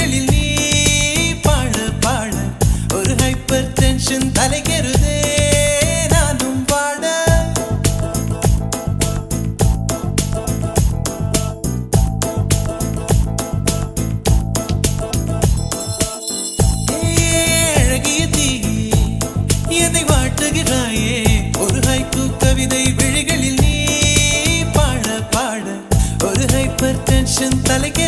விழிகளில் நீ பாட பாட ஒரு ஹைப்பர் டென்ஷன் தலைகெருதே நானும் பாட அழகிய தீயே என்னை வாட்டுகிறாயே ஒரு ஹைக்கூ கவிதை விழிகளில் நீ பாட பாட ஒரு ஹைப்பர் டென்ஷன் தலைகெருதே